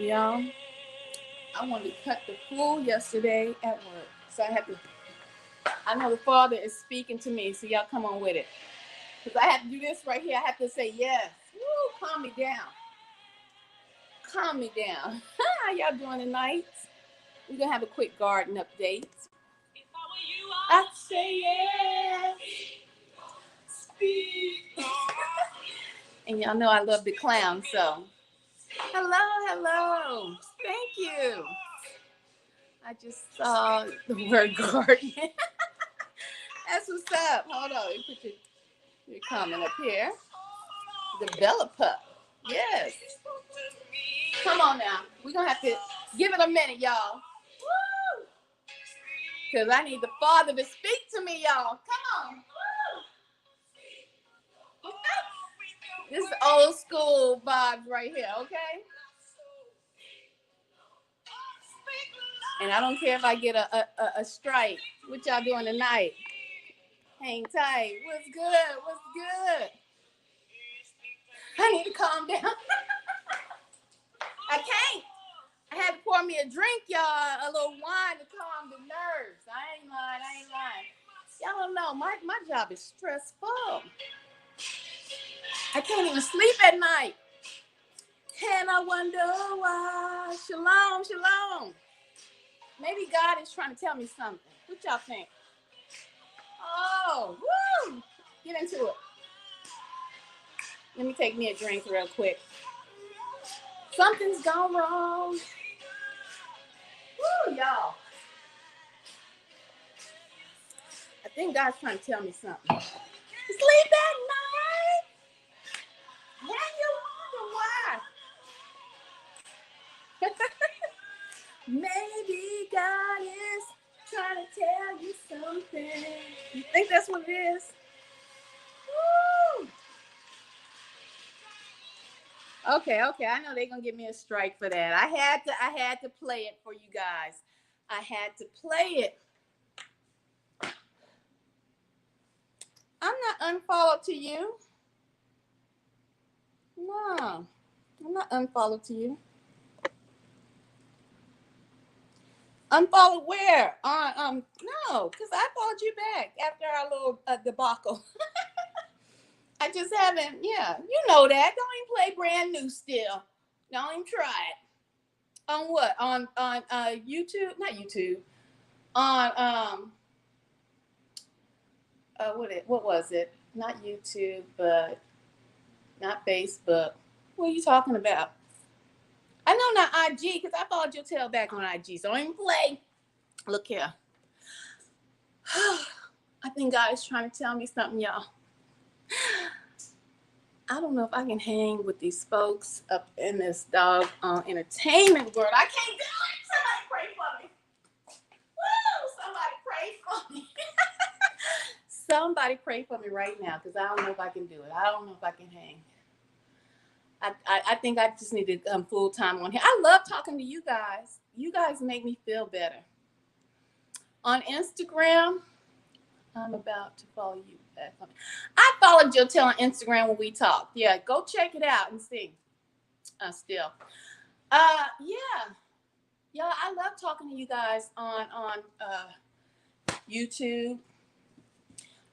Y'all, I wanted to cut the fool yesterday at work. So I know the Father is speaking to me, so y'all come on with it. Because I have to do this right here. I have to say yes. Woo, calm me down. Calm me down. How y'all doing tonight? We're going to have a quick garden update. I say yes. Speak. And y'all know I love the clown, so. Hello. Thank you. I just saw the word garden. That's what's up. Hold on. You put your comment up here. Developer. Yes. Come on now. We're going to have to give it a minute, y'all. Woo! Because I need the Father to speak to me, y'all. Come on. Woo! This is old school vibes right here, okay? And I don't care if I get a strike. What y'all doing tonight? Hang tight. What's good? I need to calm down. I can't. I had to pour me a drink, y'all. A little wine to calm the nerves. I ain't lying. Y'all don't know. My job is stressful. I can't even sleep at night. And I wonder why. Shalom. Maybe God is trying to tell me something. What y'all think? Oh, woo! Get into it. Let me take me a drink real quick. Something's gone wrong. Woo, y'all. I think God's trying to tell me something. Sleep at night. And you wonder why. Maybe God is trying to tell you something. You think that's what it is? Woo! Okay. I know they're gonna give me a strike for that. I had to play it for you guys. I had to play it. I'm not unfollowed to you. No, I'm not unfollowed to you. Unfollowed where? No, because I followed you back after our little debacle. I just haven't. Yeah, you know that. Don't even play brand new still. Don't even try it. On what? On YouTube? Not YouTube. On what was it? Not YouTube, but not Facebook. What are you talking about? I know not IG because I followed your tail back on IG. So don't even play. Look here. I think God is trying to tell me something, y'all. I don't know if I can hang with these folks up in this dog entertainment world. I can't do it. Somebody pray for me. Woo! Somebody pray for me. Somebody pray for me right now because I don't know if I can do it. I don't know if I can hang. I think I just need to come full time on here. I love talking to you guys. You guys make me feel better. On Instagram, I'm about to follow you back. I followed your tail on Instagram when we talked. Yeah, go check it out and see. Still. Yeah. Y'all, I love talking to you guys on YouTube.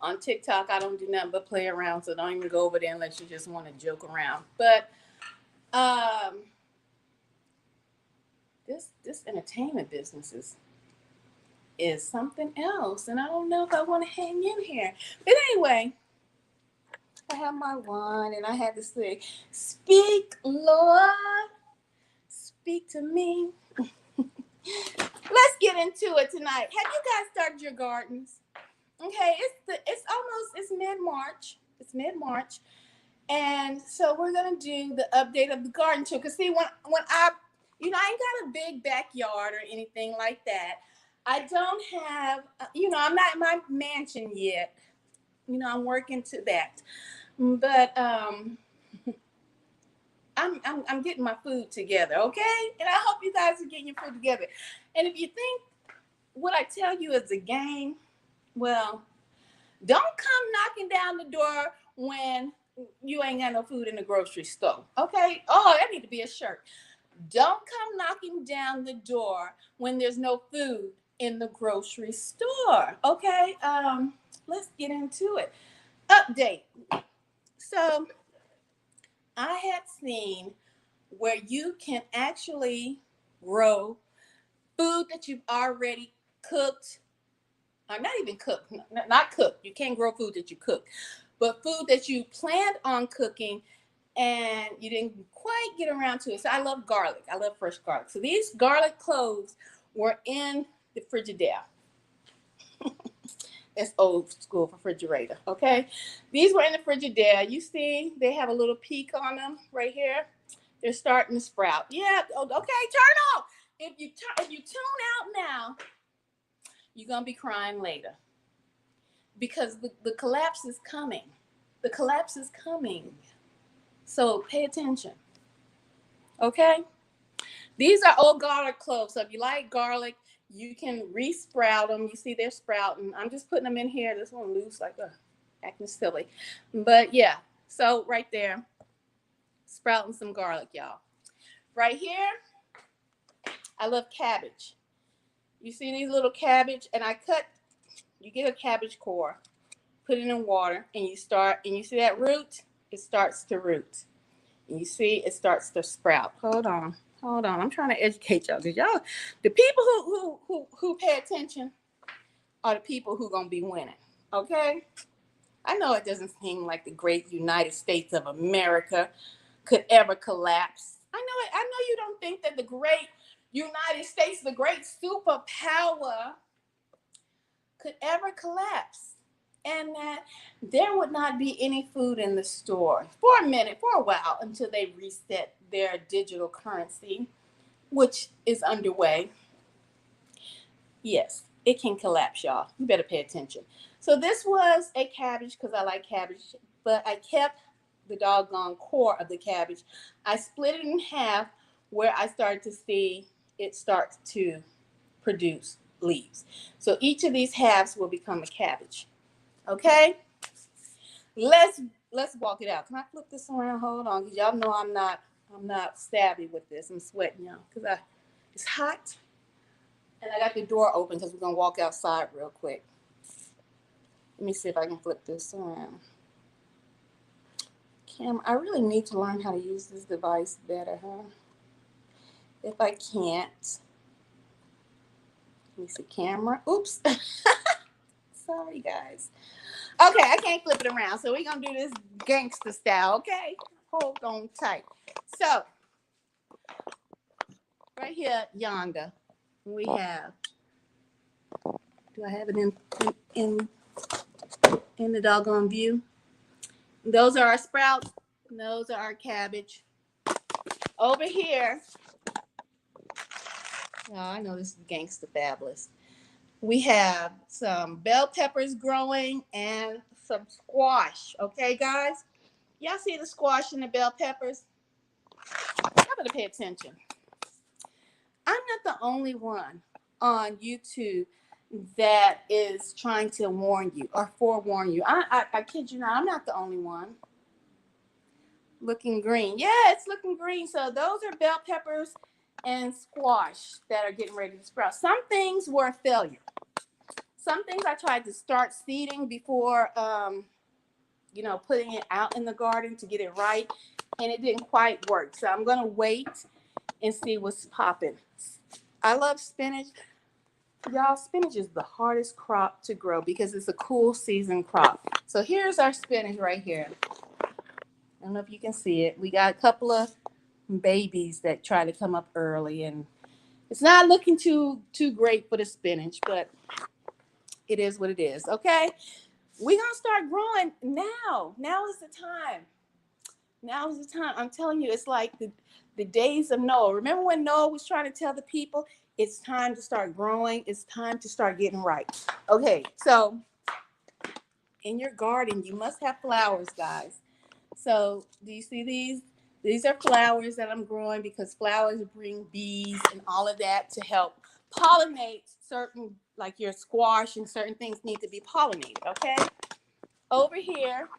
On TikTok, I don't do nothing but play around, so don't even go over there unless you just want to joke around. But this entertainment business is something else, and I don't know if I want to hang in here. But anyway, I have my wine, and I had to say, "Speak, Lord, speak to me." Let's get into it tonight. Have you guys started your gardens? Okay, it's mid-March. It's mid-March. And so we're gonna do the update of the garden tour. Cause see, when I ain't got a big backyard or anything like that. I don't have, I'm not in my mansion yet. I'm working to that. But I'm getting my food together, okay? And I hope you guys are getting your food together. And if you think what I tell you is a game, well, don't come knocking down the door when you ain't got no food in the grocery store, okay? Oh, that need to be a shirt. Don't come knocking down the door when there's no food in the grocery store. Okay, let's get into it. Update. So I had seen where you can actually grow food that you've already cooked, or not even cooked, not cooked. You can't grow food that you cook, but food that you planned on cooking and you didn't quite get around to it. So I love garlic. I love fresh garlic. So these garlic cloves were in the Frigidaire. It's old school refrigerator, okay? These were in the Frigidaire. You see, they have a little peak on them right here. They're starting to sprout. Yeah, okay, turn off. If you tune out now, you're gonna be crying later because the collapse is coming. The collapse is coming. So pay attention, okay? These are old garlic cloves. So if you like garlic, you can re-sprout them. You see they're sprouting. I'm just putting them in here. This one loose like acting silly. But yeah, so right there, sprouting some garlic, y'all. Right here, I love cabbage. You see these little cabbage, and you get a cabbage core, put it in water, and you see that root? It starts to root. And you see it starts to sprout. Hold on. I'm trying to educate y'all. Because y'all, the people who pay attention are the people who gonna be winning. Okay? I know it doesn't seem like the great United States of America could ever collapse. I know it. I know you don't think that the great United States, the great superpower, could ever collapse. And that there would not be any food in the store for a while, until they reset their digital currency, which is underway. Yes, it can collapse, y'all. You better pay attention. So this was a cabbage because I like cabbage, but I kept the doggone core of the cabbage. I split it in half where I started to see it start to produce leaves. So each of these halves will become a cabbage. Okay? Let's walk it out. Can I flip this around? Hold on, because y'all know I'm not savvy with this. I'm sweating, y'all, because it's hot. And I got the door open because we're gonna walk outside real quick. Let me see if I can flip this around. I really need to learn how to use this device better, huh? If I can't, let me see, camera. Oops. Sorry, guys. Okay, I can't flip it around, so we're gonna do this gangster style, okay? Hold on tight. So, right here, yonder, we have. Do I have it in the doggone view? Those are our sprouts. Those are our cabbage. Over here, oh, I know this is gangster fabulous. We have some bell peppers growing and some squash. Okay, guys? Y'all see the squash and the bell peppers? Y'all better pay attention. I'm not the only one on YouTube that is trying to warn you or forewarn you. I kid you not, I'm not the only one. Looking green. Yeah, it's looking green. So those are bell peppers and squash that are getting ready to sprout. Some things were a failure. Some things I tried to start seeding before, putting it out in the garden to get it right, and it didn't quite work. So I'm going to wait and see what's popping. I love spinach. Y'all, spinach is the hardest crop to grow because it's a cool season crop. So here's our spinach right here. I don't know if you can see it. We got a couple of babies that try to come up early, and it's not looking too great for the spinach, but it is what it is. Okay, we're gonna start growing now. Now is the time. Now is the time. I'm telling you, it's like the days of Noah. Remember when Noah was trying to tell the people it's time to start growing, it's time to start getting right. Okay, so in your garden you must have flowers, guys. So do you see these? These are flowers that I'm growing because flowers bring bees and all of that to help pollinate certain, like your squash and certain things need to be pollinated, okay? Over here,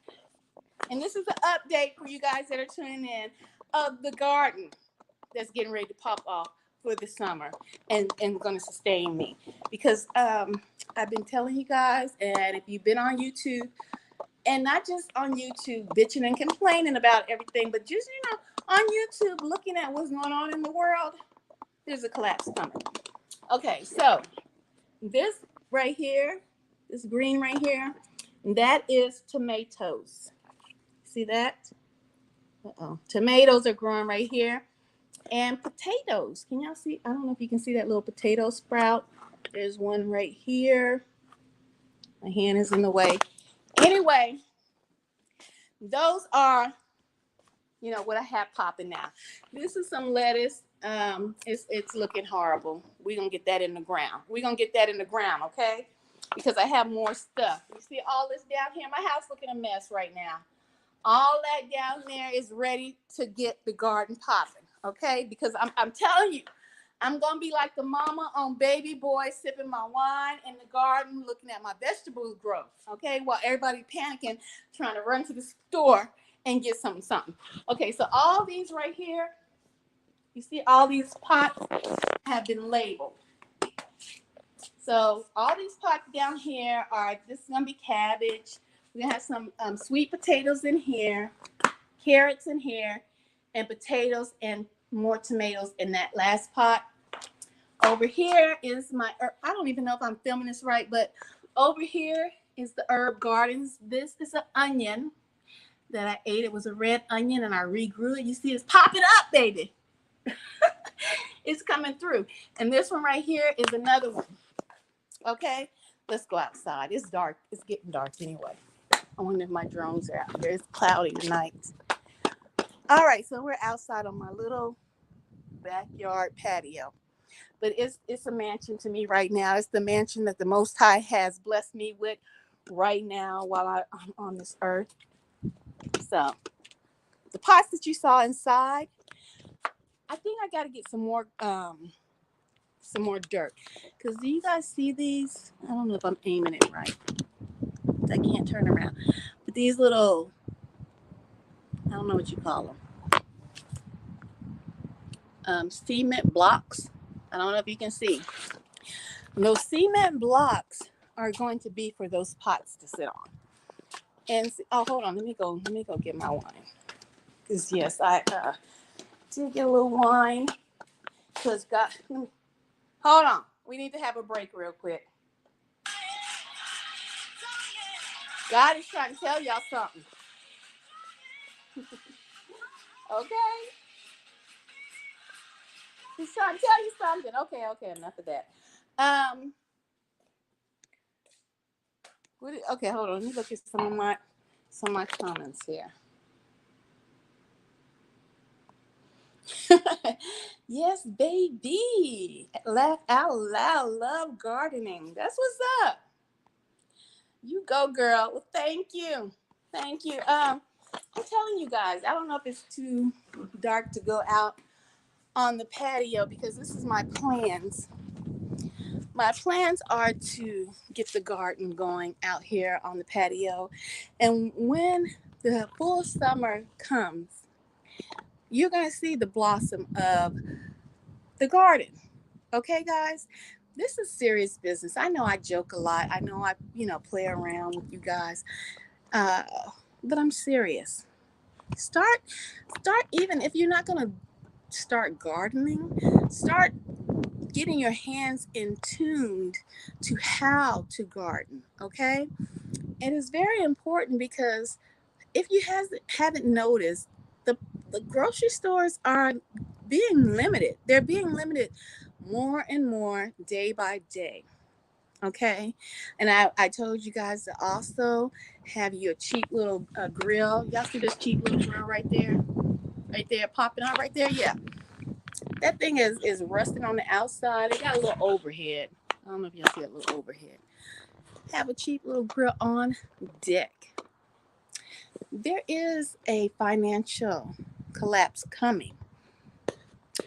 and this is an update for you guys that are tuning in, of the garden. that's getting ready to pop off for the summer and going to sustain me. Because I've been telling you guys, and if you've been on YouTube, and not just on YouTube bitching and complaining about everything, but just, on YouTube looking at what's going on in the world, there's a collapse coming. Okay, so this right here, this green right here, that is tomatoes. See that? Uh-oh. Tomatoes are growing right here. And potatoes. Can y'all see? I don't know if you can see that little potato sprout. There's one right here. My hand is in the way. Anyway, those are, what I have popping now. This is some lettuce. It's looking horrible. We're going to get that in the ground. Okay? Because I have more stuff. You see all this down here? My house looking a mess right now. All that down there is ready to get the garden popping, okay? Because I'm telling you, I'm going to be like the mama on Baby Boy, sipping my wine in the garden, looking at my vegetables grow, okay? While everybody panicking, trying to run to the store and get something. Okay, so all these right here, you see all these pots have been labeled. So all these pots down here this is going to be cabbage. We're going to have some sweet potatoes in here, carrots in here, and potatoes and more tomatoes in that last pot. Over here is I don't even know if I'm filming this right, but over here is the herb gardens. This is an onion that I ate. It was a red onion and I regrew it. You see it's popping up, baby. It's coming through. And this one right here is another one. Okay, let's go outside. It's dark. It's getting dark anyway. I wonder if my drones are out there. It's cloudy tonight. All right, so we're outside on my little backyard patio. But it's a mansion to me right now. It's the mansion that the Most High has blessed me with right now while I'm on this earth. So the pots that you saw inside, I think I got to get some more dirt. Because do you guys see these? I don't know if I'm aiming it right. I can't turn around. But these little, I don't know what you call them. Cement blocks. I don't know if you can see. Those cement blocks are going to be for those pots to sit on. And hold on, let me go get my wine. Because yes, I did get a little wine. Because hold on, we need to have a break real quick. God is trying to tell y'all something. Okay? He's trying to tell you something. Okay, enough of that. Okay, hold on. Let me look at some of my comments here. Yes, baby. Laugh out loud. Love gardening. That's what's up. You go, girl. Well, thank you. I'm telling you guys, I don't know if it's too dark to go out on the patio because this is my plans. My plans are to get the garden going out here on the patio. And when the full summer comes, you're going to see the blossom of the garden. Okay, guys? This is serious business. I know I joke a lot. I know I, play around with you guys. But I'm serious. Start even if you're not going to start gardening, start getting your hands in tuned to how to garden, okay? It is very important because if you haven't noticed, the grocery stores are being limited. They're being limited more and more day by day, okay? And I told you guys to also have you a cheap little grill. Y'all see this cheap little grill right there? Right there, popping out right there? Yeah. That thing is rusting on the outside. It got a little overhead. I don't know if y'all see that little overhead. Have a cheap little grill on deck. There is a financial collapse coming,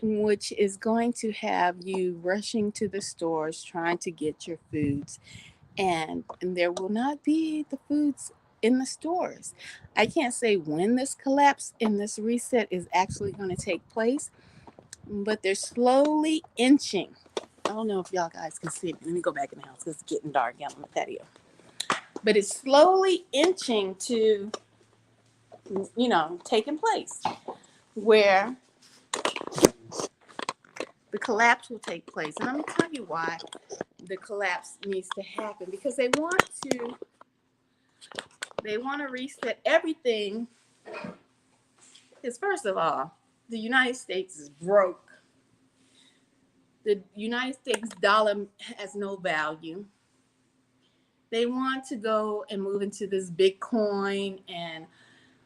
which is going to have you rushing to the stores trying to get your foods. And there will not be the foods in the stores. I can't say when this collapse and this reset is actually going to take place, but they're slowly inching. I don't know if y'all guys can see it. Let me go back in the house because it's getting dark out on the patio. But it's slowly inching to, taking place where the collapse will take place. And I'm going to tell you why the collapse needs to happen, because they want to reset everything. Because first of all, the United States is broke. The United States dollar has no value. They want to go and move into this Bitcoin and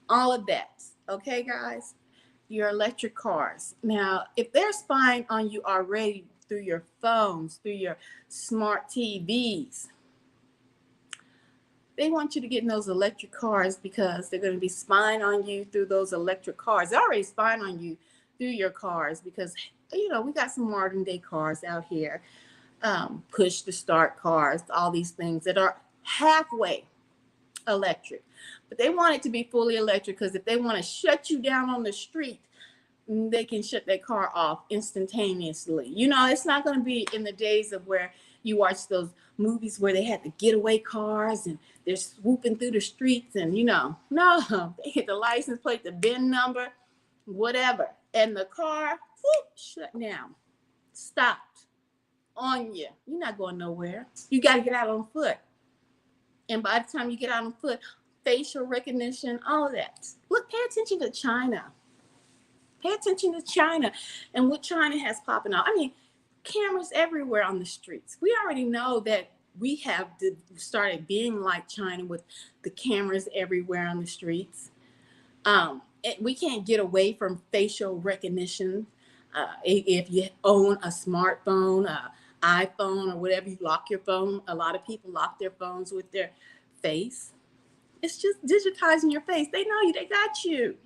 all of that. Okay, guys? Your electric cars. Now, if they're spying on you already through your phones, through your smart TVs, they want you to get in those electric cars because they're going to be spying on you through those electric cars. They're already spying on you through your cars because, we got some modern day cars out here, push to start cars, all these things that are halfway electric. But they want it to be fully electric because if they want to shut you down on the street, they can shut their car off instantaneously. It's not going to be in the days of where you watch those movies where they had the getaway cars and they're swooping through the streets and, no, they hit the license plate, the VIN number, whatever. And the car, shut down, stopped on you. You're not going nowhere. You got to get out on foot. And by the time you get out on foot, facial recognition, all of that. Look, pay attention to China. Pay attention to China and what China has popping out. I mean, cameras everywhere on the streets. We already know that we have started being like China with the cameras everywhere on the streets. We can't get away from facial recognition. If you own a smartphone, iPhone, or whatever, you lock your phone. A lot of people lock their phones with their face. It's just digitizing your face. They know you. They got you.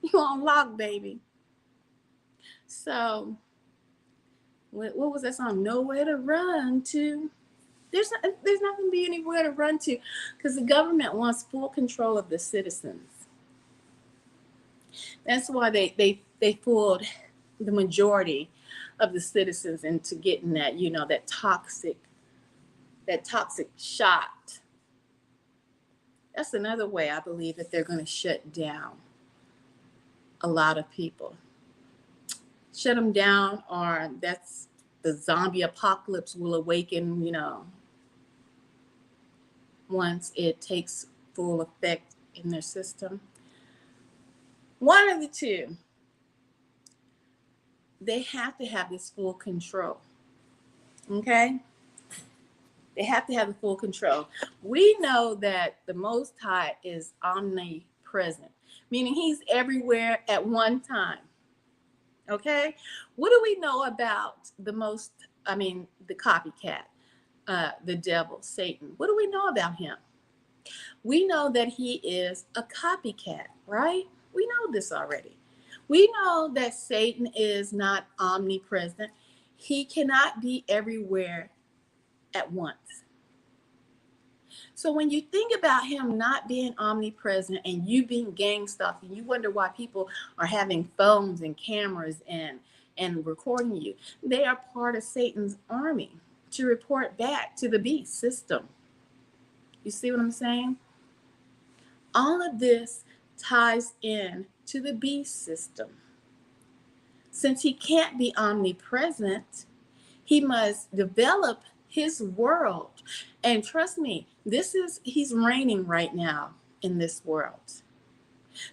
You on lock, baby. So, what was that song? Nowhere to run to. There's not going to be anywhere to run to because the government wants full control of the citizens. That's why they fooled the majority of the citizens into getting that, that toxic shot. That's another way I believe that they're going to shut down a lot of people. Shut them down, or that's the zombie apocalypse will awaken, once it takes full effect in their system. One of the two. They have to have this full control. Okay? They have to have the full control. We know that the Most High is omnipresent, meaning he's everywhere at one time. Okay? What do we know about the copycat, the devil, Satan? What do we know about him? We know that he is a copycat, right? We know this already. We know that Satan is not omnipresent. He cannot be everywhere at once. So when you think about him not being omnipresent and you being gang stalked, and you wonder why people are having phones and cameras and recording you, they are part of Satan's army to report back to the beast system. You see what I'm saying? All of this ties in to the beast system. Since he can't be omnipresent, he must develop his world. And trust me, he's reigning right now in this world.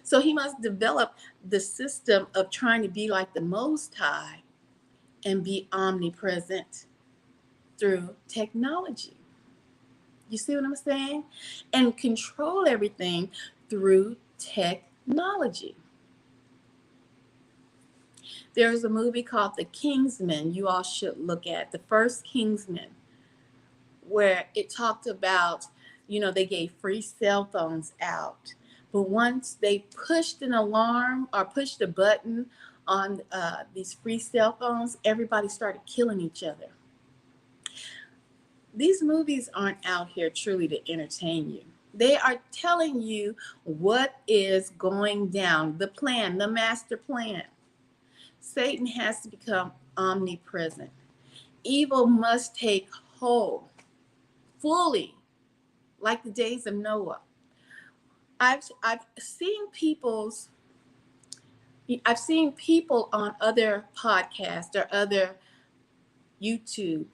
So he must develop the system of trying to be like the Most High and be omnipresent through technology. You see what I'm saying? And control everything through technology. There's a movie called The Kingsman you all should look at, the first Kingsman, where it talked about, they gave free cell phones out. But once they pushed an alarm or pushed a button on these free cell phones, everybody started killing each other. These movies aren't out here truly to entertain you. They are telling you what is going down, the plan, the master plan. Satan has to become omnipresent. Evil must take hold fully, like the days of Noah. I've seen people on other podcasts or other YouTube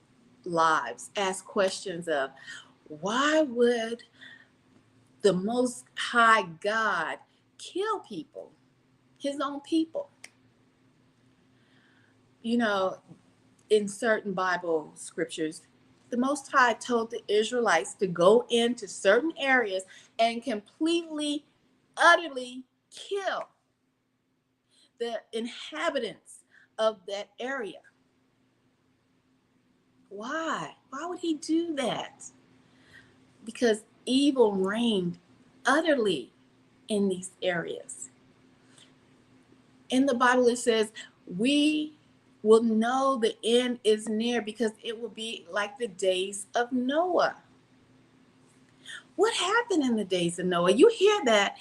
lives ask questions of why would the Most High God kill people, his own people? You know, in certain Bible scriptures, the Most High told the Israelites to go into certain areas and completely, utterly kill the inhabitants of that area. Why? Why would he do that? Because evil reigned utterly in these areas. In the Bible, it says, we will know the end is near because it will be like the days of Noah. What happened in the days of Noah? You hear that?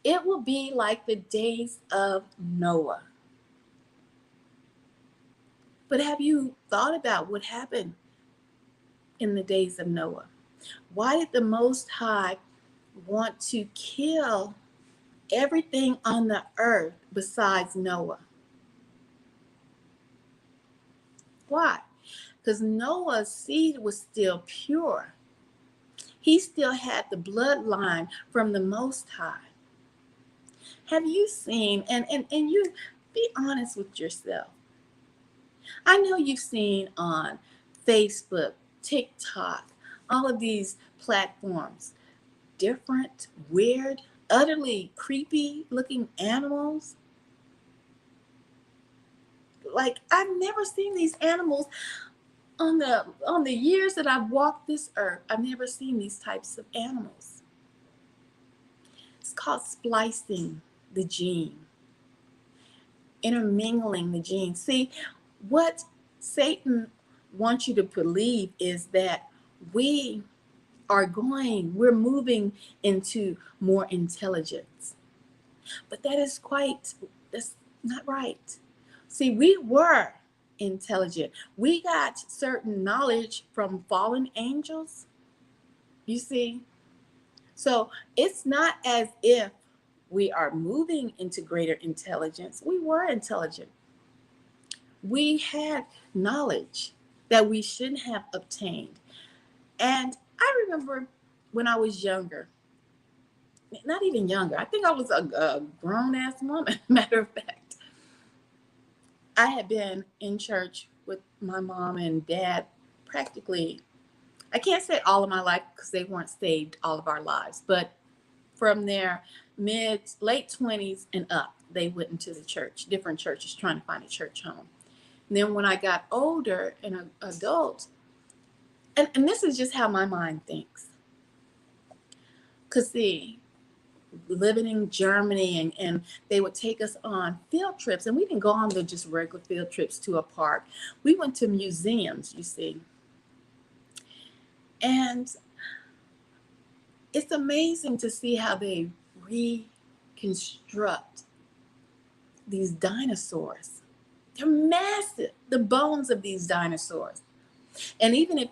It will be like the days of Noah. But have you thought about what happened in the days of Noah? Why did the Most High want to kill everything on the earth besides Noah? Why? Because Noah's seed was still pure. He still had the bloodline from the Most High. Have you seen, and you be honest with yourself. I know you've seen on Facebook, TikTok, all of these platforms, different, weird, utterly creepy looking animals. Like, I've never seen these animals on the years that I've walked this earth. I've never seen these types of animals. It's called splicing the gene, intermingling the gene. See, what Satan wants you to believe is that we're moving into more intelligence. But that's not right. See, we were intelligent. We got certain knowledge from fallen angels, you see. So it's not as if we are moving into greater intelligence. We were intelligent. We had knowledge that we shouldn't have obtained. And I remember when I was younger, not even younger, I think I was a grown-ass woman, matter of fact. I had been in church with my mom and dad practically, I can't say all of my life because they weren't saved all of our lives, but from their late 20s and up, they went into the church, different churches, trying to find a church home. And then when I got older and an adult, and this is just how my mind thinks. Because see, living in Germany and they would take us on field trips, and we didn't go on the just regular field trips to a park. We went to museums, you see. And it's amazing to see how they reconstruct these dinosaurs. They're massive, the bones of these dinosaurs. And even if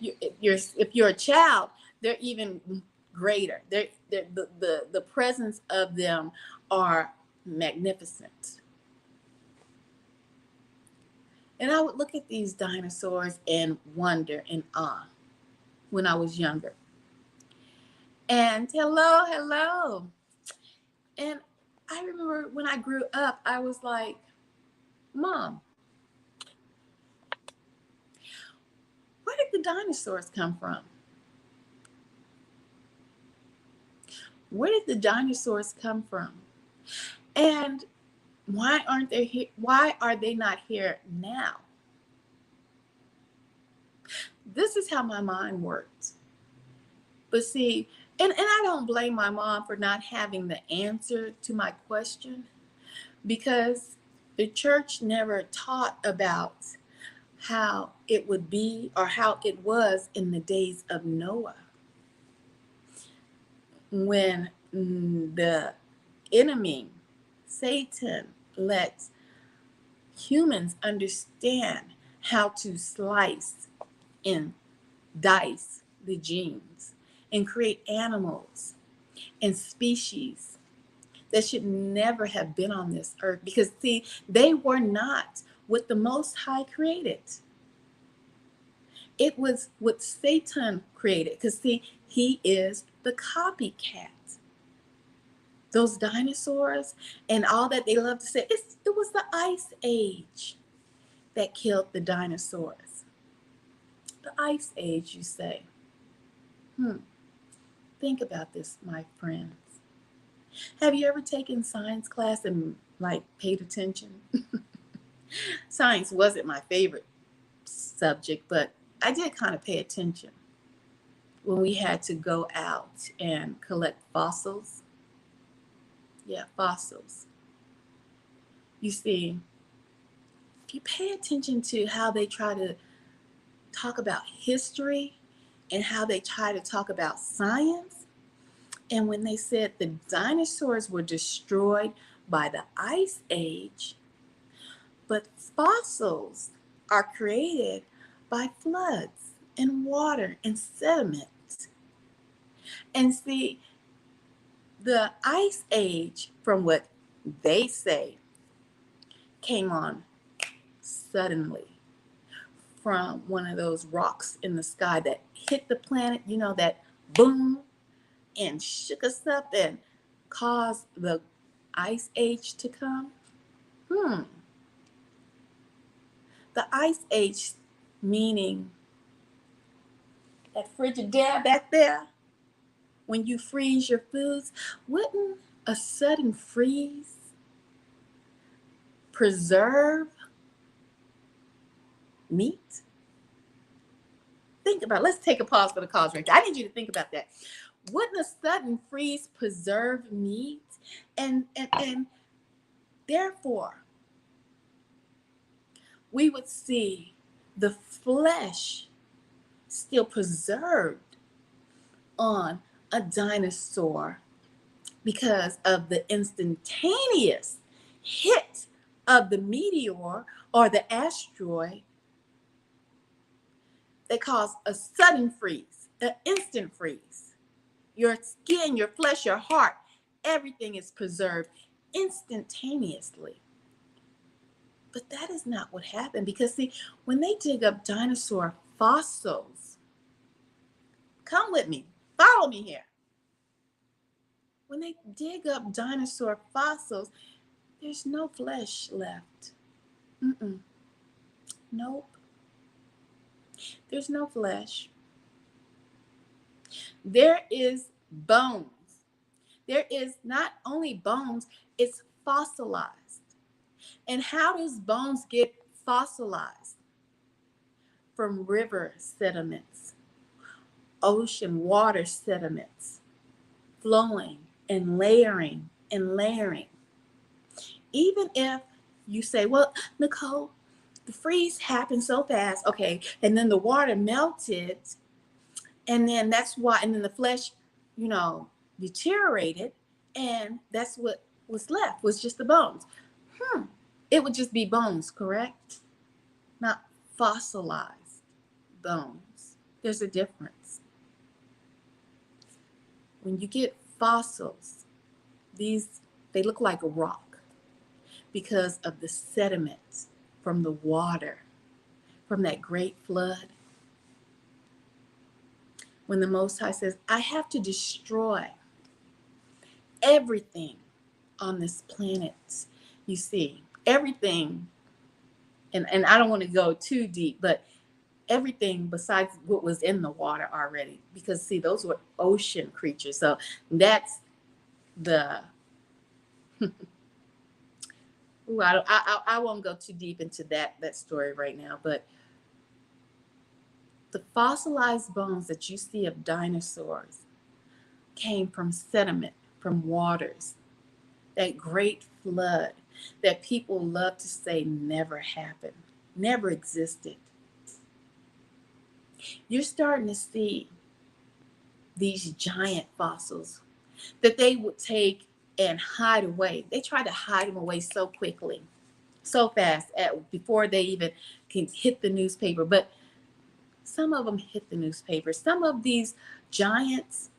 you're a child, they're even greater. The presence of them are magnificent. And I would look at these dinosaurs and wonder and awe when I was younger. And hello. And I remember when I grew up, I was like, Mom, where did the dinosaurs come from? Where did the dinosaurs come from? And why aren't they here? Why are they not here now? This is how my mind works. But see, and I don't blame my mom for not having the answer to my question, because the church never taught about how it would be or how it was in the days of Noah, when the enemy, Satan, let humans understand how to slice and dice the genes and create animals and species that should never have been on this earth, because see, they were not what the Most High created. It was what Satan created, because see, he is the copycat. Those dinosaurs and all that they love to say, it was the Ice Age that killed the dinosaurs. The Ice Age, you say? Think about this, my friends. Have you ever taken science class and like paid attention? Science wasn't my favorite subject, but I did kind of pay attention when we had to go out and collect fossils. Yeah, fossils. You see, you pay attention to how they try to talk about history and how they try to talk about science. And when they said the dinosaurs were destroyed by the Ice Age, but fossils are created by floods and water and sediment. And see, the Ice Age, from what they say, came on suddenly from one of those rocks in the sky that hit the planet, that boom, and shook us up and caused the Ice Age to come. The Ice Age, meaning that Frigidaire back there, when you freeze your foods, wouldn't a sudden freeze preserve meat? Think about it. Let's take a pause for the cause right there. I need you to think about that. Wouldn't a sudden freeze preserve meat? And therefore, we would see the flesh still preserved on a dinosaur because of the instantaneous hit of the meteor or the asteroid that caused a sudden freeze, an instant freeze. Your skin, your flesh, your heart, everything is preserved instantaneously. But that is not what happened, because see, when they dig up dinosaur fossils, come with me, follow me here. When they dig up dinosaur fossils, there's no flesh left. Nope. There's no flesh. There is bones. There is not only bones, it's fossilized. And how does bones get fossilized? From river sediments, ocean water sediments, flowing and layering and layering. Even if you say, well, Nicole, the freeze happened so fast, okay, and then the water melted, and then that's why, and then the flesh, deteriorated, and that's what was left, was just the bones. It would just be bones, correct? Not fossilized bones. There's a difference. When you get fossils, they look like a rock because of the sediment from the water, from that great flood. When the Most High says, I have to destroy everything on this planet, you see, everything, and I don't want to go too deep, but everything besides what was in the water already, because see, those were ocean creatures. So that's the Ooh, I won't go too deep into that story right now, but the fossilized bones that you see of dinosaurs came from sediment, from waters, that great flood that people love to say never happened, never existed. You're starting to see these giant fossils that they would take and hide away. They try to hide them away so quickly, so fast before they even can hit the newspaper. But some of them hit the newspaper. Some of these giants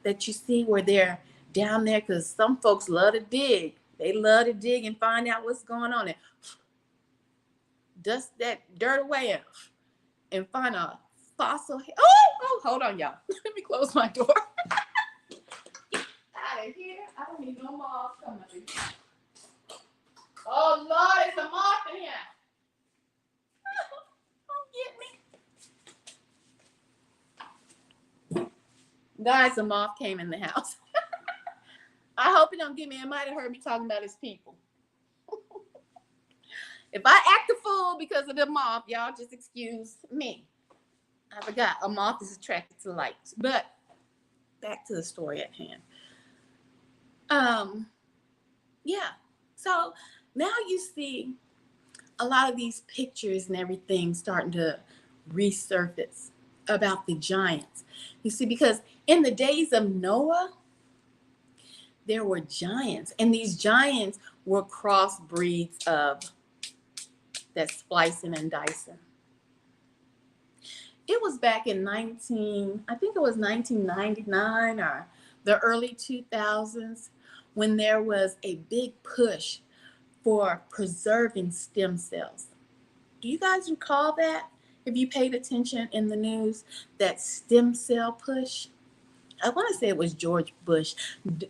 that you see where they're down there, because some folks love to dig. They love to dig and find out what's going on and dust that dirt away and find a fossil. Oh, hold on, y'all. Let me close my door. Out of here. I don't need no moths coming in here. Oh, Lord, it's a moth in here. Don't get me. Guys, a moth came in the house. I hope it don't get me. It might have heard me talking about his people. If I act a fool because of the moth, y'all just excuse me. I forgot a moth is attracted to light. But back to the story at hand. Yeah. So now you see a lot of these pictures and everything starting to resurface about the giants. You see, because in the days of Noah, there were giants, and these giants were crossbreeds of that splicing and dicing. It was back in I think it was 1999 or the early 2000s when there was a big push for preserving stem cells. Do you guys recall that? If you paid attention in the news, that stem cell push? I want to say it was George Bush.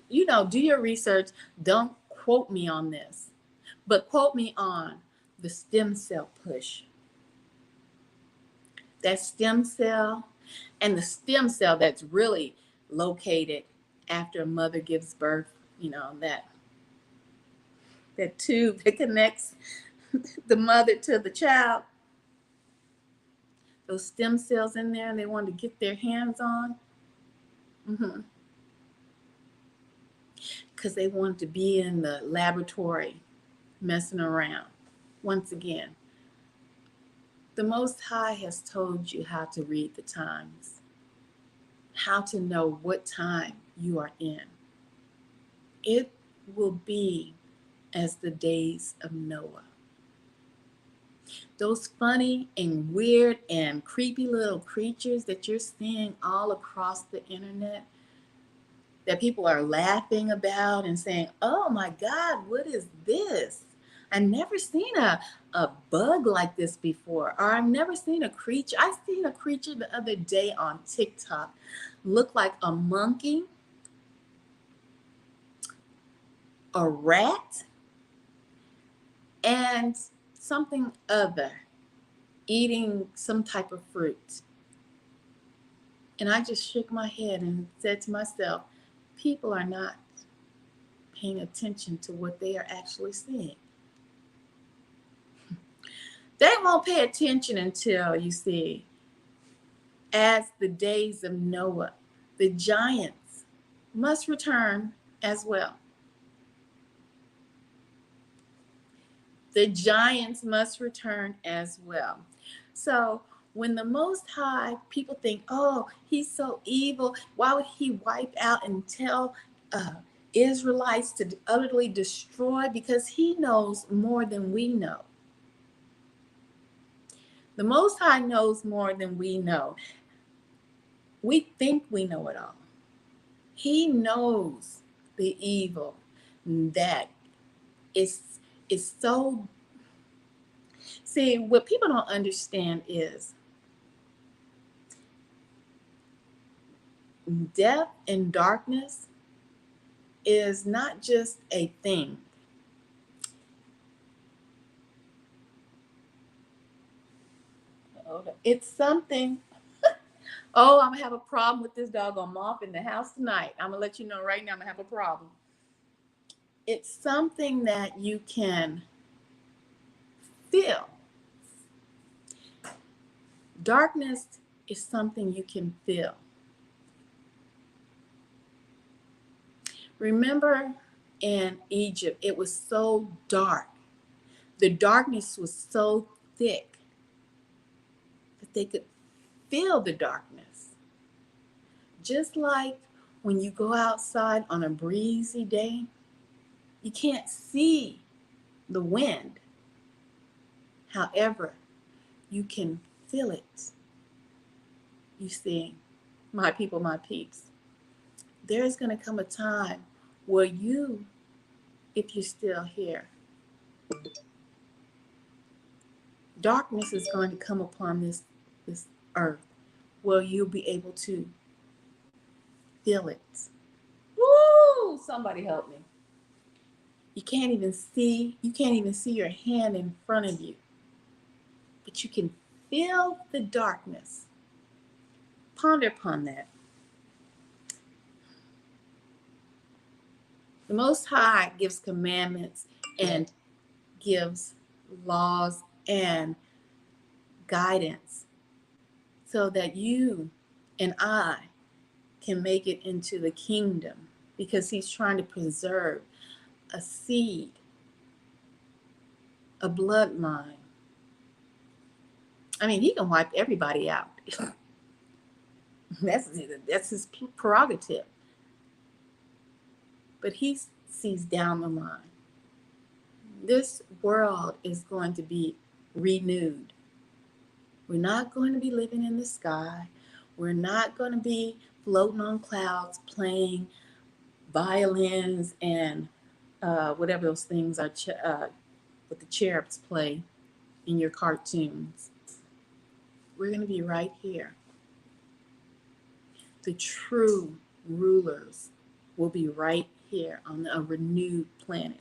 You know, do your research. Don't quote me on this, but quote me on the stem cell push. That stem cell and the stem cell that's really located after a mother gives birth, you know, that tube that connects the mother to the child. Those stem cells in there, and they wanted to get their hands on. Because they wanted to be in the laboratory messing around. Once again, the Most High has told you how to read the times, how to know what time you are in. It will be as the days of Noah. Those funny and weird and creepy little creatures that you're seeing all across the internet, that people are laughing about and saying, oh my God, what is this? I've never seen a bug like this before, or I've never seen a creature. I seen a creature the other day on TikTok, look like a monkey, a rat, and something other, eating some type of fruit. And I just shook my head and said to myself, people are not paying attention to what they are actually seeing. They won't pay attention until, you see, as the days of Noah, the giants must return as well. The giants must return as well. So when the Most High, people think, oh, he's so evil. Why would he wipe out and tell Israelites to utterly destroy? Because he knows more than we know. The Most High knows more than we know. We think we know it all. He knows the evil that is so. See, what people don't understand is death and darkness is not just a thing. It's something. Oh, I'm gonna have a problem with this doggone moth in the house tonight. I'm gonna let you know right now, I'm gonna have a problem. It's something that you can feel. Darkness is something you can feel. Remember in Egypt, it was so dark. The darkness was so thick that they could feel the darkness. Just like when you go outside on a breezy day, you can't see the wind. However, you can feel it. You see, my people, my peeps, there's going to come a time where you, if you're still here, darkness is going to come upon this earth where you'll be able to feel it. Woo! Somebody help me. You can't even see your hand in front of you, but you can feel the darkness. Ponder upon that. The Most High gives commandments and gives laws and guidance so that you and I can make it into the kingdom, because he's trying to preserve a seed, a bloodline. I mean, he can wipe everybody out. That's his prerogative. But he sees down the line. This world is going to be renewed. We're not going to be living in the sky. We're not going to be floating on clouds playing violins and whatever those things are, what the cherubs play in your cartoons. We're going to be right here. The true rulers will be right here on a renewed planet.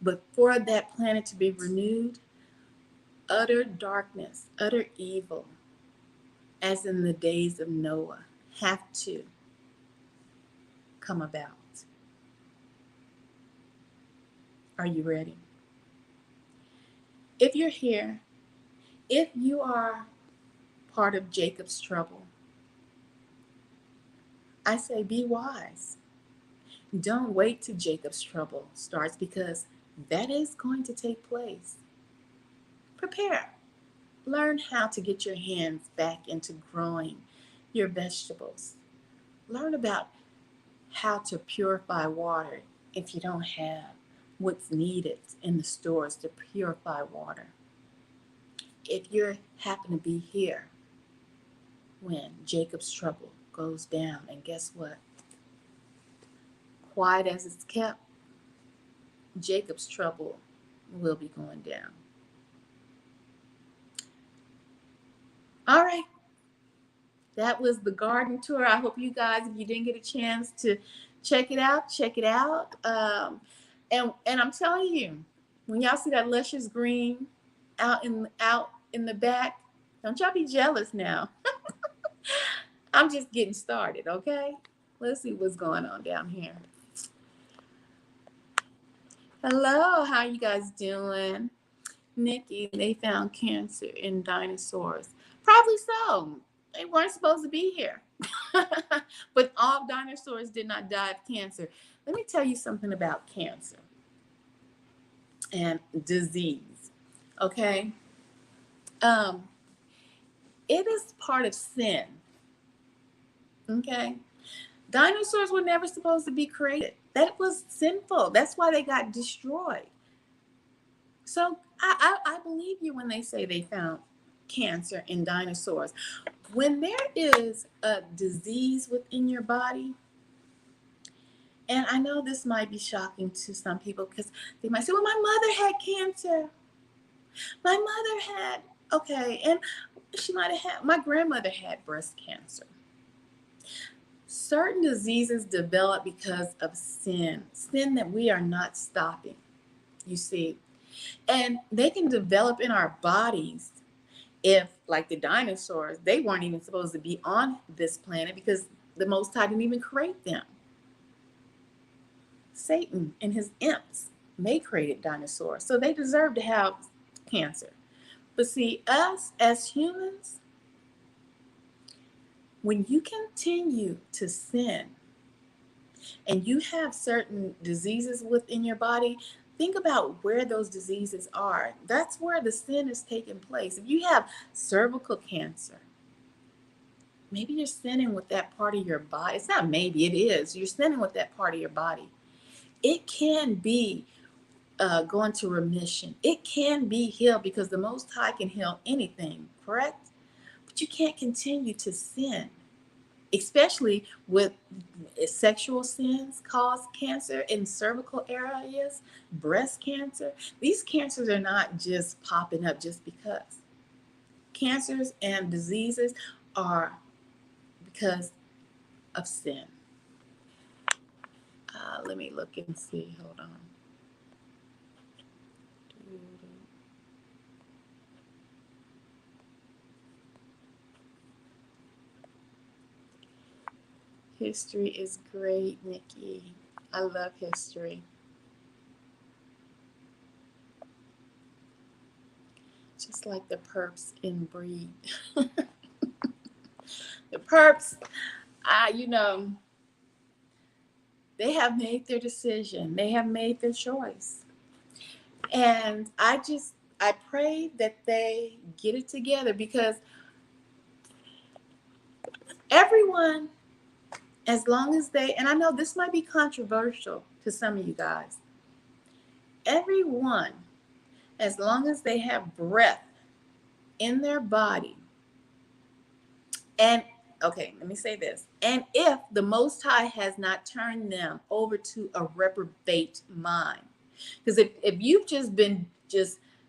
But for that planet to be renewed, utter darkness, utter evil, as in the days of Noah, have to come about. Are you ready? If you're here, if you are part of Jacob's trouble, I say be wise. Don't wait till Jacob's trouble starts, because that is going to take place. Prepare. Learn how to get your hands back into growing your vegetables. Learn about how to purify water if you don't have what's needed in the stores to purify water. If you happen to be here when Jacob's trouble goes down, and guess what? Quiet as it's kept, Jacob's trouble will be going down. All right. That was the garden tour. I hope you guys, if you didn't get a chance to check it out, check it out. And I'm telling you, when y'all see that luscious green out in the back, don't y'all be jealous now. I'm just getting started, okay? Let's see what's going on down here. Hello, how you guys doing? Nikki, they found cancer in dinosaurs. Probably so. They weren't supposed to be here. But all dinosaurs did not die of cancer. Let me tell you something about cancer and disease, okay? It is part of sin, okay? Dinosaurs were never supposed to be created. That was sinful. That's why they got destroyed. So I believe you when they say they found cancer in dinosaurs. When there is a disease within your body, and I know this might be shocking to some people because they might say, well, my mother had cancer. My mother had, okay, and she might have had, my grandmother had breast cancer. Certain diseases develop because of sin that we are not stopping, you see. And they can develop in our bodies if, like the dinosaurs, they weren't even supposed to be on this planet because the Most High didn't even create them. Satan and his imps, they created dinosaurs, so they deserve to have cancer. But see, us as humans, when you continue to sin and you have certain diseases within your body, think about where those diseases are. That's where the sin is taking place. If you have cervical cancer, maybe you're sinning with that part of your body. It's not maybe, it is. You're sinning with that part of your body. It can be go into remission. It can be healed because the Most High can heal anything, correct? But you can't continue to sin, especially with sexual sins cause cancer in cervical areas, breast cancer. These cancers are not just popping up just because. Cancers and diseases are because of sin. Let me look and see. Hold on. History is great, Nikki. I love history. Just like the perps in Breed. The perps, they have made their decision. They have made their choice. And I pray that they get it together because everyone, as long as and I know this might be controversial to some of you guys, everyone, as long as they have breath in their body, and okay, let me say this, and if the Most High has not turned them over to a reprobate mind, because if you've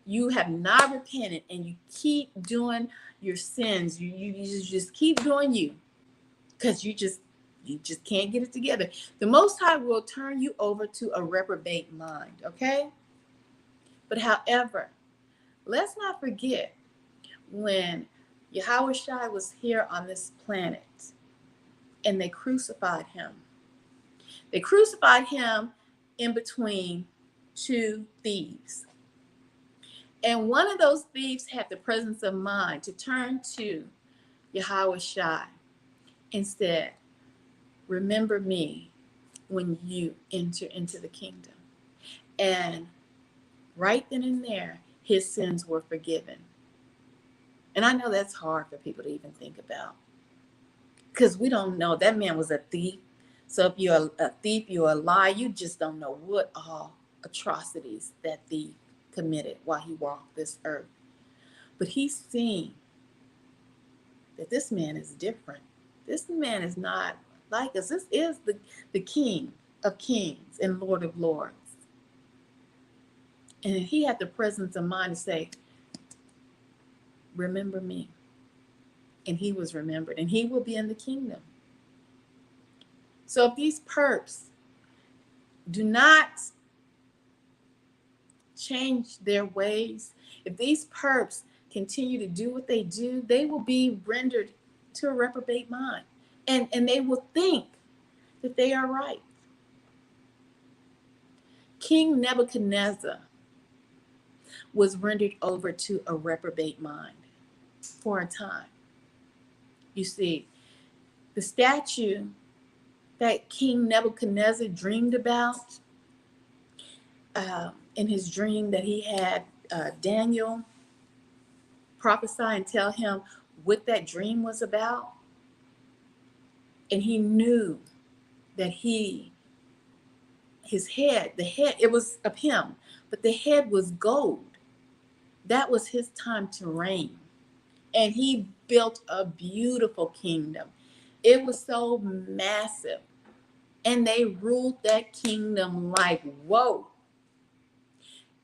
you have not repented and you keep doing your sins, you just keep doing you, because you just can't get it together. The Most High will turn you over to a reprobate mind, okay? But however, let's not forget when Yahweh Shai was here on this planet and they crucified him. They crucified him in between two thieves. And one of those thieves had the presence of mind to turn to Yahweh Shai and said, remember me when you enter into the kingdom. And right then and there, his sins were forgiven. And I know that's hard for people to even think about because we don't know. That man was a thief. So if you're a thief, you're a liar, you just don't know what all atrocities that thief committed while he walked this earth. But he's seen that this man is different. This man is not like us. This is the King of Kings and Lord of Lords. And he had the presence of mind to say, remember me. And he was remembered. And he will be in the kingdom. So if these perps do not change their ways, if these perps continue to do what they do, they will be rendered to a reprobate mind. And they will think that they are right. King Nebuchadnezzar was rendered over to a reprobate mind for a time. You see, the statue that King Nebuchadnezzar dreamed about, in his dream that he had Daniel prophesy and tell him what that dream was about. And he knew that his head, it was of him, but the head was gold. That was his time to reign. And he built a beautiful kingdom. It was so massive. And they ruled that kingdom like, whoa.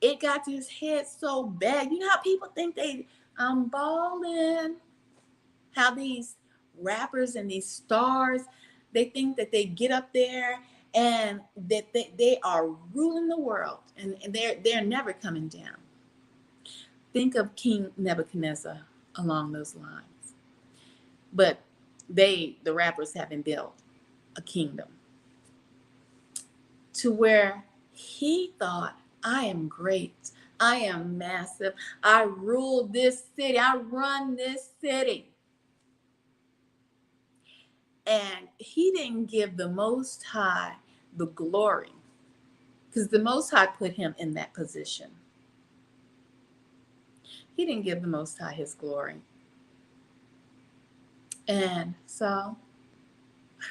It got to his head so bad. You know how people think I'm balling? How these rappers and these stars, they think that they get up there and that they are ruling the world and they're never coming down. Think of King Nebuchadnezzar along those lines. But the rappers haven't built a kingdom to where he thought, I am great. I am massive. I rule this city. I run this city. And he didn't give the Most High the glory because the Most High put him in that position. He didn't give the Most High his glory. And so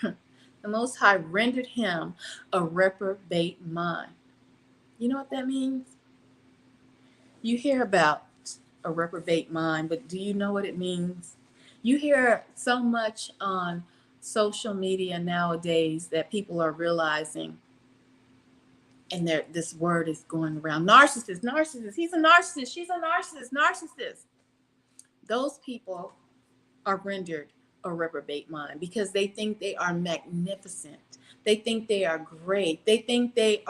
the Most High rendered him a reprobate mind. You know what that means? You hear about a reprobate mind, but do you know what it means? You hear so much on social media nowadays that people are realizing, and this word is going around: narcissist, narcissist, he's a narcissist, she's a narcissist, narcissist. Those people are rendered a reprobate mind because they think they are magnificent. They think they are great. They think they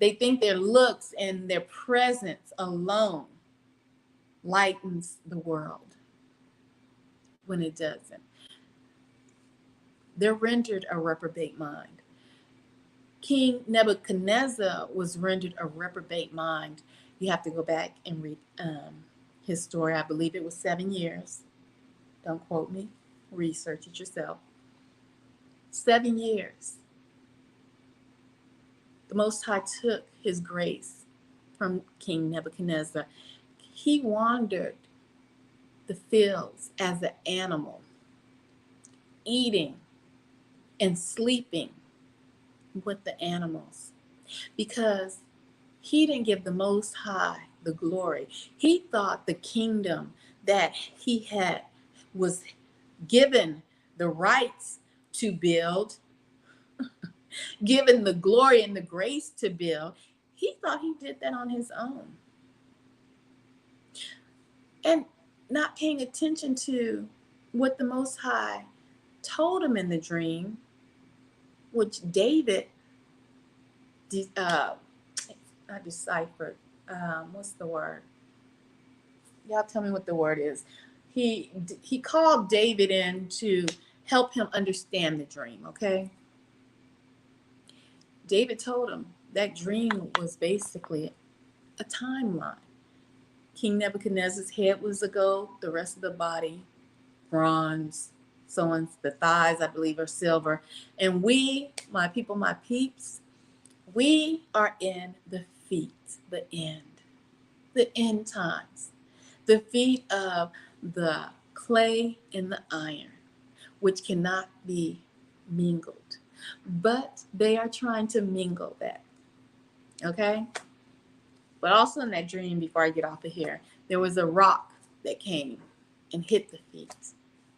think their looks and their presence alone lightens the world when it doesn't. They're rendered a reprobate mind. King Nebuchadnezzar was rendered a reprobate mind. You have to go back and read his story. I believe it was 7 years. Don't quote me. Research it yourself. 7 years. The Most High took his grace from King Nebuchadnezzar. He wandered the fields as an animal, eating and sleeping with the animals, because he didn't give the Most High the glory. He thought the kingdom that he had was given the rights to build, given the glory and the grace to build. He thought he did that on his own. And not paying attention to what the Most High told him in the dream, which David I deciphered. What's the word? Y'all tell me what the word is. He called David in to help him understand the dream, okay? David told him that dream was basically a timeline. King Nebuchadnezzar's head was of gold, the rest of the body, bronze, so on, the thighs, I believe, are silver. And we, my people, my peeps, we are in the feet, the end times, the feet of the clay and the iron, which cannot be mingled. But they are trying to mingle that, okay? But also in that dream, before I get off of here, there was a rock that came and hit the feet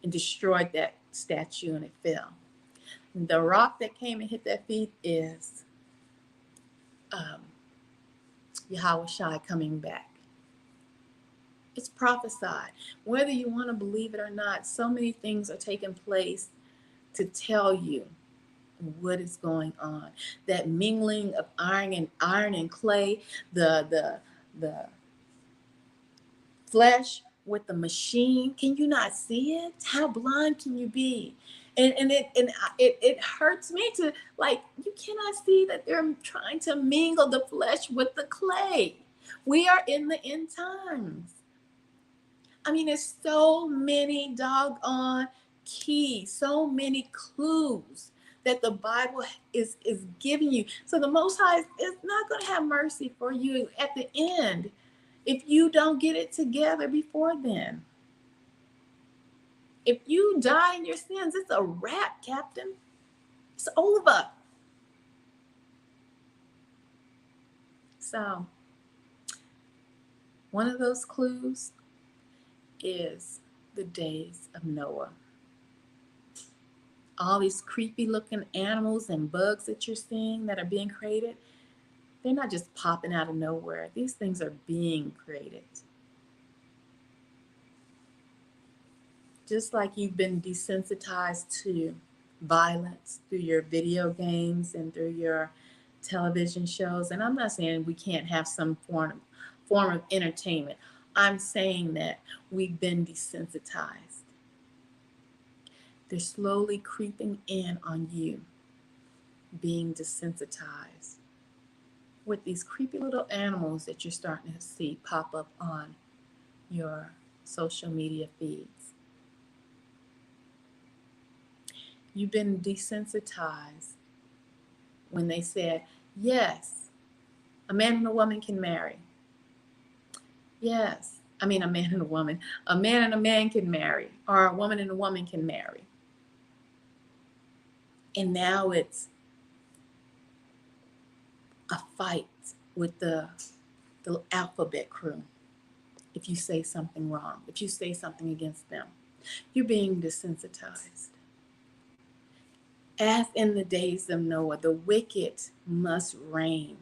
and destroyed that statue, and it fell. And the rock that came and hit that feet is Yahweh Shai coming back. It's prophesied. Whether you want to believe it or not, so many things are taking place to tell you what is going on. That mingling of iron and clay, the flesh with the machine. Can you not see it? How blind can you be? And it hurts me to, like, you cannot see that they're trying to mingle the flesh with the clay. We are in the end times. I mean, there's so many doggone keys, so many clues that the Bible is giving you. So the Most High is not going to have mercy for you at the end if you don't get it together before then. If you die in your sins, it's a wrap, Captain. It's over. So one of those clues is the days of Noah. All these creepy looking animals and bugs that you're seeing that are being created, they're not just popping out of nowhere. These things are being created. Just like you've been desensitized to violence through your video games and through your television shows. And I'm not saying we can't have some form of entertainment. I'm saying that we've been desensitized. They're slowly creeping in on you, being desensitized with these creepy little animals that you're starting to see pop up on your social media feeds. You've been desensitized when they said, yes, a man and a woman can marry. Yes, I mean, a man and a woman. A man and a man can marry, or a woman and a woman can marry. And now it's a fight with the alphabet crew if you say something wrong, if you say something against them. You're being desensitized. As in the days of Noah, the wicked must reign.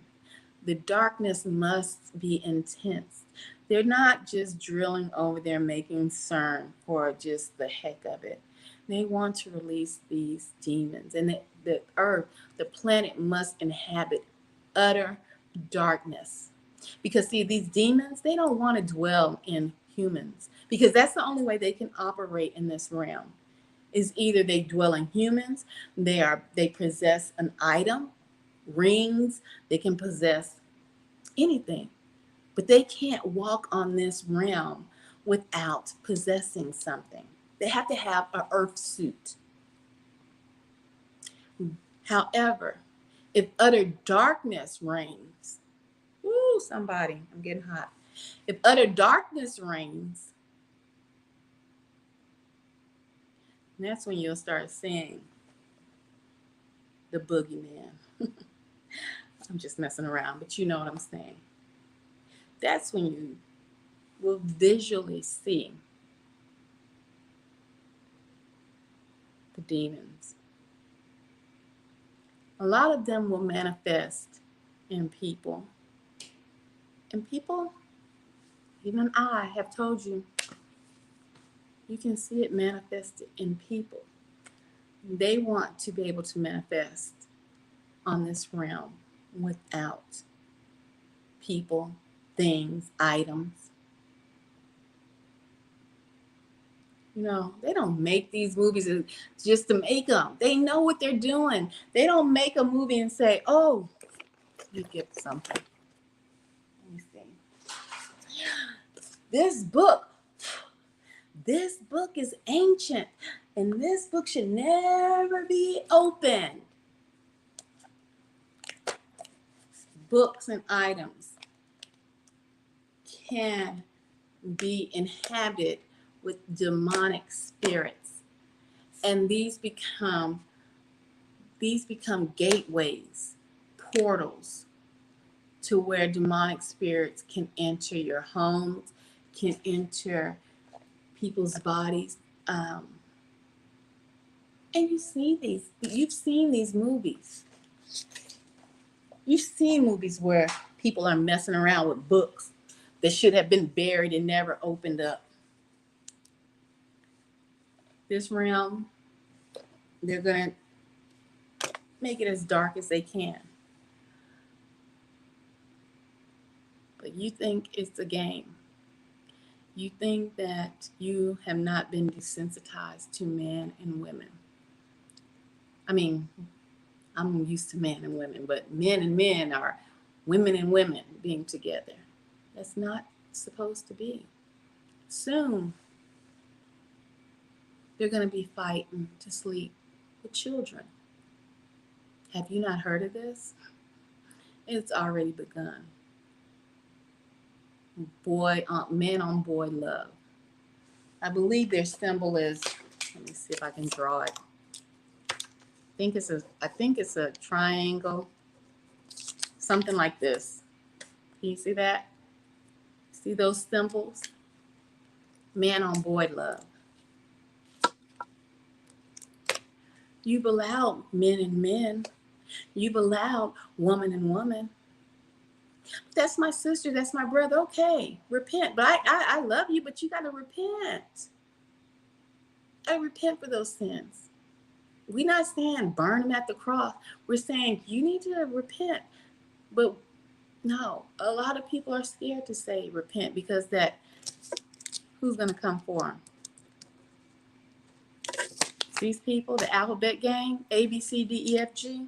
The darkness must be intense. They're not just drilling over there making CERN for just the heck of it. They want to release these demons. And the earth, the planet must inhabit utter darkness. Because see, these demons, they don't want to dwell in humans. Because that's the only way they can operate in this realm. Is either they dwell in humans, they possess an item, rings, they can possess anything, but they can't walk on this realm without possessing something. They have to have an earth suit. However, if utter darkness reigns, ooh, somebody, I'm getting hot. If utter darkness reigns, that's when you'll start seeing the boogeyman. I'm just messing around, but you know what I'm saying. That's when you will visually see the demons. A lot of them will manifest in people. And people, even I have told you, you can see it manifested in people. They want to be able to manifest on this realm without people, things, items. You know, they don't make these movies just to make them. They know what they're doing. They don't make a movie and say, oh, you get something. Let me see. This book is ancient, and this book should never be opened. Books and items can be inhabited with demonic spirits, and these become gateways, portals to where demonic spirits can enter your homes, can enter people's bodies. And you've seen these movies. You've seen movies where people are messing around with books that should have been buried and never opened up. This realm, they're going to make it as dark as they can. But you think it's a game. You think that you have not been desensitized to men and women. I mean, I'm used to men and women, but men and men are women and women being together. That's not supposed to be. Soon, they're going to be fighting to sleep with children. Have you not heard of this? It's already begun. Man on boy love. I believe their symbol is, let me see if I can draw it. I think it's a triangle, something like this. Can you see that? See those symbols? Man on boy love. You've allowed men and men. You've allowed woman and woman. That's my sister. That's my brother. Okay, repent. But I love you, but you got to repent. I repent for those sins. We're not saying burn them at the cross. We're saying you need to repent. But no, a lot of people are scared to say repent because who's going to come for them? These people, the alphabet gang, A, B, C, D, E, F, G.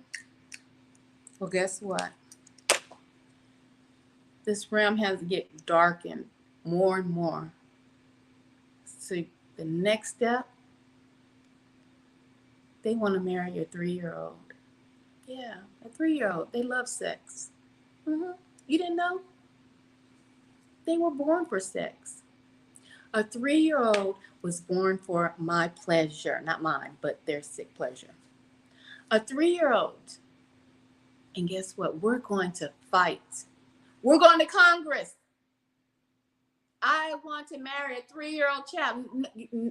Well, guess what? This realm has to get darkened more and more. So the next step, they want to marry a 3-year-old. Yeah, a 3-year-old. They love sex. You didn't know? They were born for sex. A 3-year-old was born for my pleasure, not mine, but their sick pleasure. A 3-year-old And guess what? We're going to fight. We're going to Congress. I want to marry a 3-year-old child.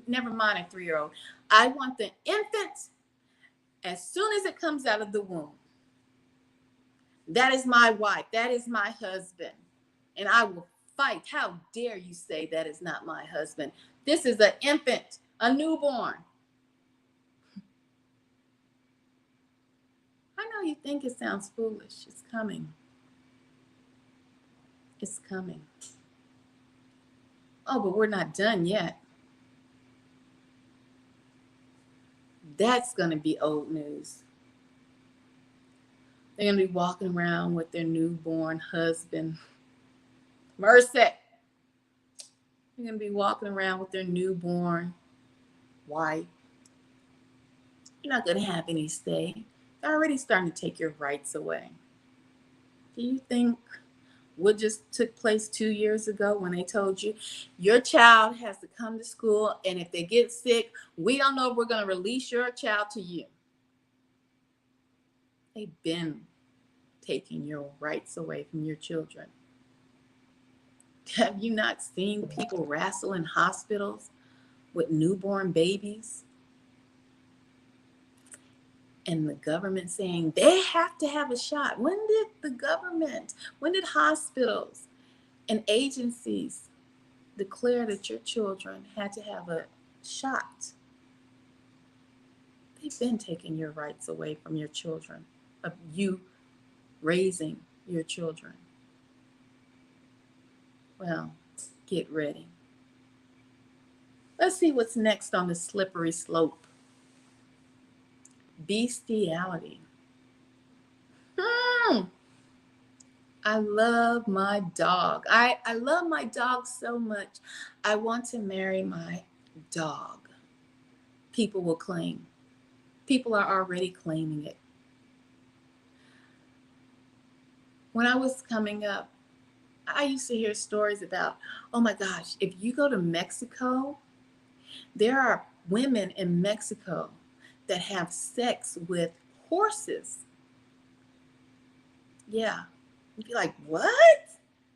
Never mind a 3-year-old. I want the infant as soon as it comes out of the womb. That is my wife. That is my husband. And I will fight. How dare you say that is not my husband? This is an infant, a newborn. I know you think it sounds foolish. It's coming. It's coming. Oh, but we're not done yet. That's going to be old news. They're going to be walking around with their newborn husband. Mercy. They're going to be walking around with their newborn wife. You're not going to have any say. They're already starting to take your rights away. Do you think what just took place 2 years ago when they told you your child has to come to school, and if they get sick, we don't know if we're going to release your child to you? They've been taking your rights away from your children. Have you not seen people wrestle in hospitals with newborn babies? And the government saying they have to have a shot. When did hospitals and agencies declare that your children had to have a shot? They've been taking your rights away from your children, of you raising your children. Well, get ready. Let's see what's next on the slippery slope. Bestiality. I love my dog. I love my dog so much. I want to marry my dog. People will claim. People are already claiming it. When I was coming up, I used to hear stories about, oh my gosh, if you go to Mexico, there are women in Mexico that have sex with horses. Yeah. You'd be like, what?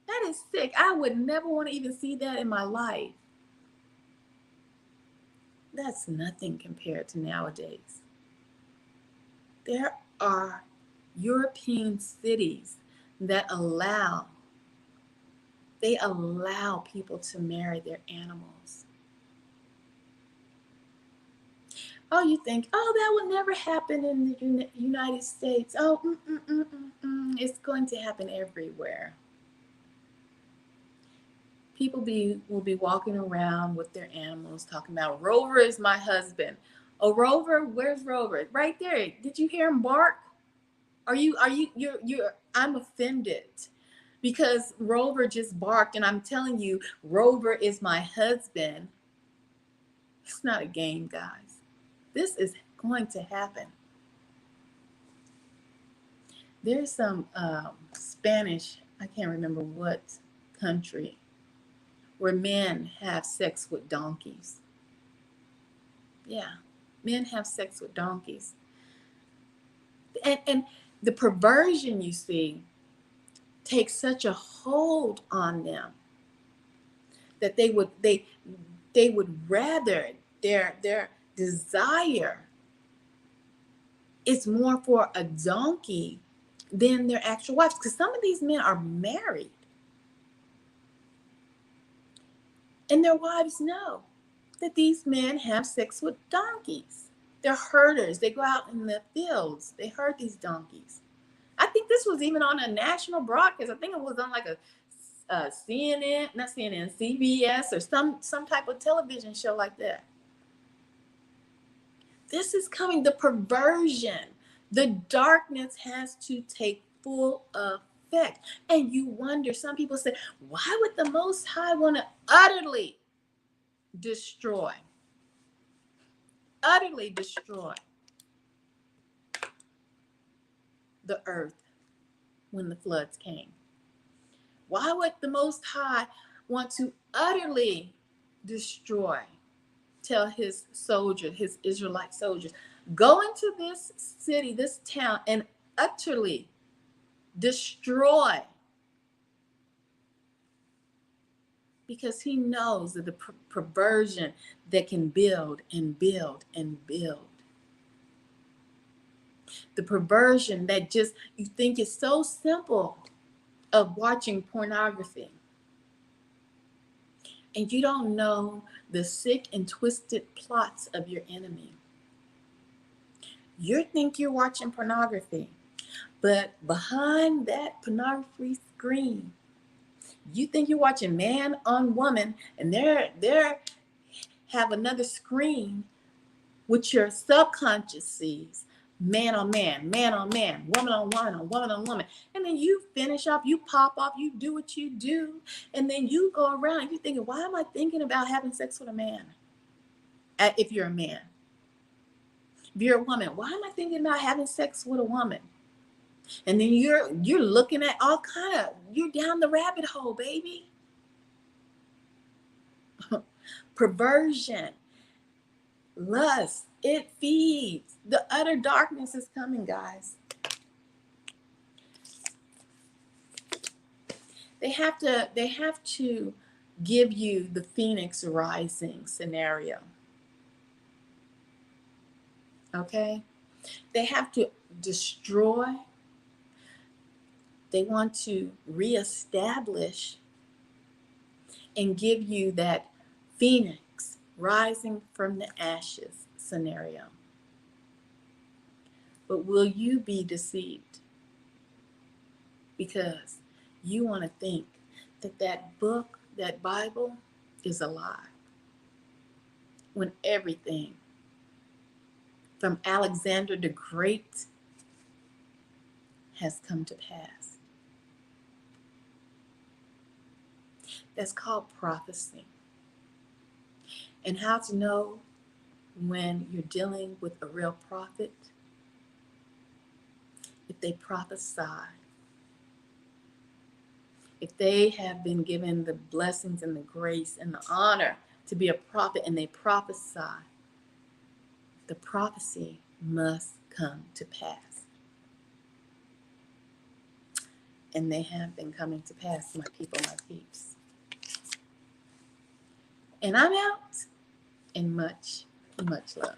That is sick. I would never want to even see that in my life. That's nothing compared to nowadays. There are European cities that allow people to marry their animals. Oh, you think, oh, that would never happen in the United States. Oh, it's going to happen everywhere. People will be walking around with their animals talking about, Rover is my husband. Oh, Rover, where's Rover? Right there. Did you hear him bark? I'm offended because Rover just barked, and I'm telling you, Rover is my husband. It's not a game, guys. This is going to happen. There's some Spanish, I can't remember what country, where men have sex with donkeys. Yeah, men have sex with donkeys. And the perversion, you see, takes such a hold on them that they would rather, their desire is more for a donkey than their actual wives, because some of these men are married and their wives know that these men have sex with donkeys. They're herders. They go out in the fields. They herd these donkeys. I think this was even on a national broadcast. I think it was on like a CNN, not CNN, CBS, or some type of television show like that. This is coming. The perversion, the darkness has to take full effect. And you wonder, some people say, why would the Most High want to utterly destroy the earth when the floods came? Why would the Most High want to utterly destroy? Tell his soldiers, his Israelite soldiers, go into this city, this town, and utterly destroy, because he knows that the perversion that can build and build and build. The perversion that just, you think is so simple, of watching pornography. And you don't know the sick and twisted plots of your enemy. You think you're watching pornography, but behind that pornography screen, you think you're watching man on woman, and they're have another screen which your subconscious sees. Man on man, man on man, woman on woman, on woman on woman. And then you finish up, you pop off, you do what you do. And then you go around, you thinking, why am I thinking about having sex with a man? If you're a man. If you're a woman, why am I thinking about having sex with a woman? And then you're looking at all kind of, you're down the rabbit hole, baby. Perversion, lust, it feeds. The utter darkness is coming, guys. They have to give you the Phoenix rising scenario. Okay? They have to destroy. They want to reestablish and give you that Phoenix rising from the ashes scenario. But will you be deceived? Because you want to think that that book, that Bible, is a lie. When everything from Alexander the Great has come to pass. That's called prophecy. And how to know when you're dealing with a real prophet? If they prophesy. If they have been given the blessings and the grace and the honor to be a prophet and they prophesy, the prophecy must come to pass. And they have been coming to pass, my people, my peeps. And I'm out, and much, much love.